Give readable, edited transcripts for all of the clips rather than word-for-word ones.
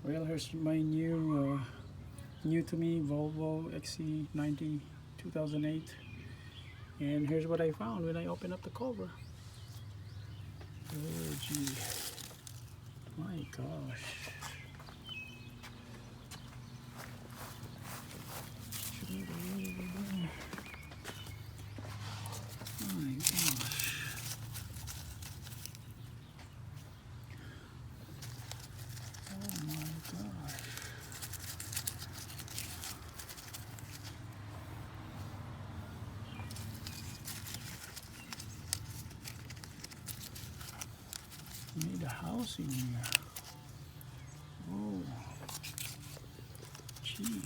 Well, here's my new to me Volvo XC90 2008, and here's what I found when I opened up the cover. Oh gee, my gosh. My gosh. Oh my gosh. Made a house in here. Oh, gee.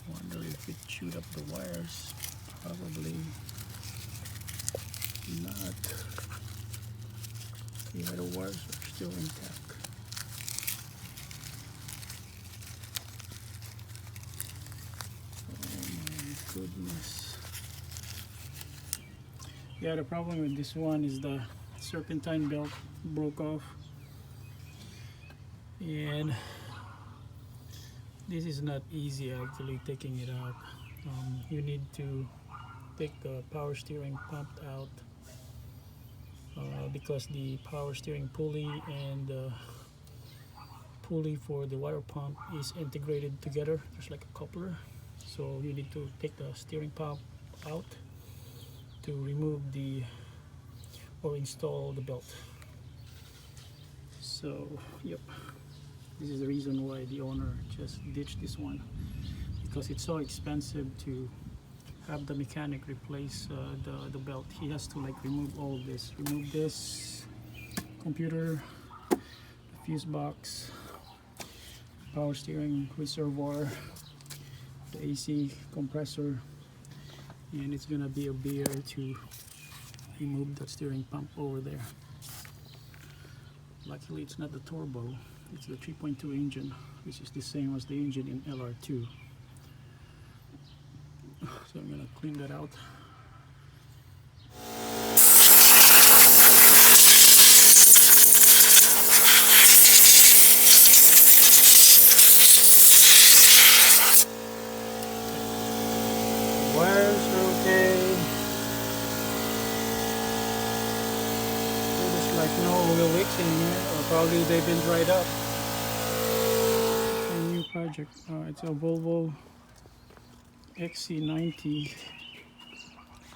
Wonder if it chewed up the wires. Probably not. Yeah, the wires are still intact. Oh my goodness. Yeah, the problem with this one is the serpentine belt broke off, and this is not easy actually taking it out. You need to take the power steering pump out because the power steering pulley and the pulley for the water pump is integrated together. There's like a coupler, so you need to take the steering pump out to remove the or install the belt. So yep, this is the reason why the owner just ditched this one, because it's so expensive to have the mechanic replace the belt. He has to like remove all of this, remove this computer, the fuse box, power steering reservoir, the AC compressor, and it's gonna be a bear to remove that steering pump over there. Luckily it's not the turbo, it's the 3.2 engine, which is the same as the engine in LR2. So I'm gonna clean that out. Wires are okay. There's like no oil leaks in here, or probably they've been dried up. A new project. It's a Volvo XC90.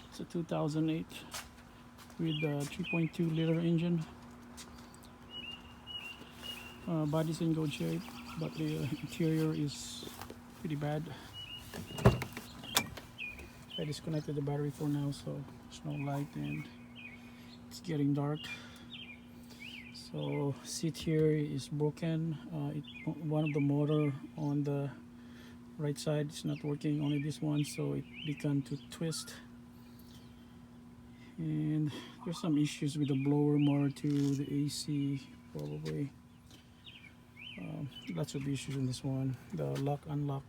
It's a 2008 with a 3.2 liter engine. Body's in good shape, but the interior is pretty bad. I disconnected the battery for now, so there's no light and it's getting dark. So seat here is broken. One of the motor on the right side is not working, only this one, so it began to twist. And there's some issues with the blower motor too, the AC probably. Lots of issues in this one. The lock unlock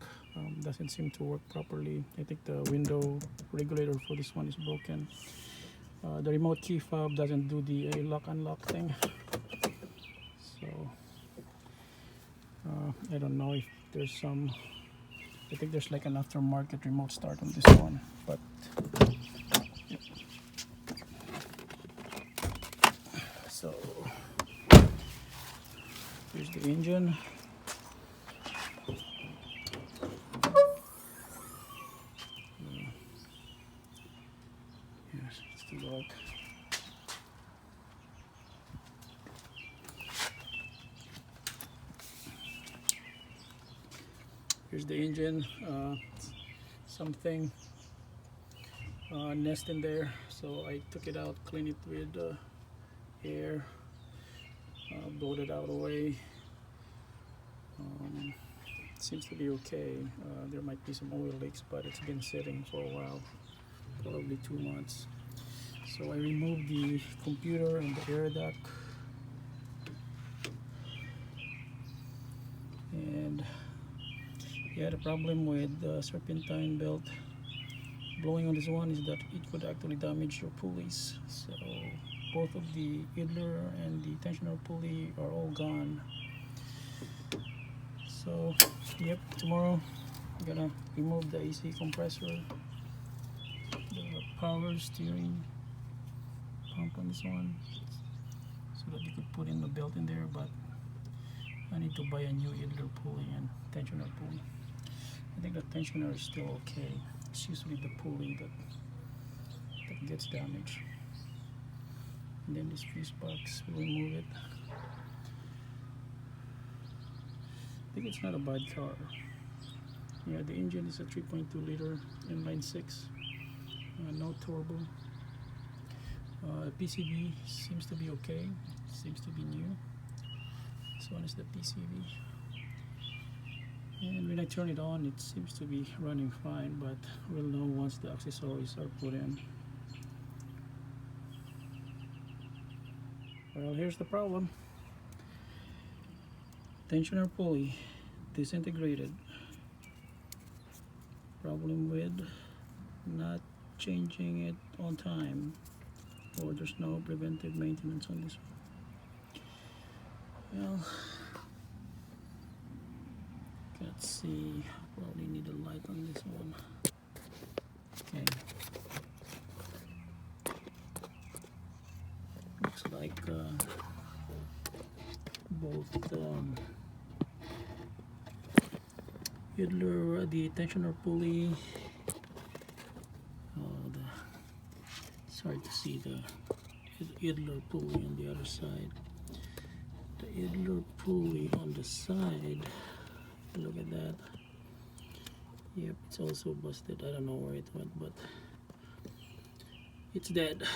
doesn't seem to work properly. I think the window regulator for this one is broken. The remote key fob doesn't do the lock unlock thing. So I don't know if there's some, I think there's like an aftermarket remote start on this one, but yeah. So here's the engine. Yes, it's too dark. Here's the engine. Something nest in there, so I took it out, cleaned it with air, blowed it out away. Seems to be okay. There might be some oil leaks, but it's been sitting for a while, probably 2 months. So I removed the computer and the air duct, and yeah, the problem with the serpentine belt blowing on this one is that it could actually damage your pulleys. So both of the idler and the tensioner pulley are all gone. So yep, tomorrow I'm gonna remove the AC compressor, the power steering pump on this one, so that you could put in the belt in there, but I need to buy a new idler pulley and tensioner pulley. I think the tensioner is still okay. It's usually the pulley that gets damaged. And then this fuse box, we'll remove it. I think it's not a bad car. Yeah, the engine is a 3.2 liter inline-6, no turbo. PCV seems to be okay, seems to be new. This one is the PCV. And when I turn it on, it seems to be running fine, but we'll know once the accessories are put in. Well, here's the problem. Tensioner pulley disintegrated. Problem with not changing it on time, or there's no preventive maintenance on this one. Well, let's see. Probably need a light on this one. Okay. Looks like both idler, the tensioner pulley. It's hard to see the idler pulley on the other side. The idler pulley on the side, look at that. Yep, it's also busted. I don't know where it went, but it's dead.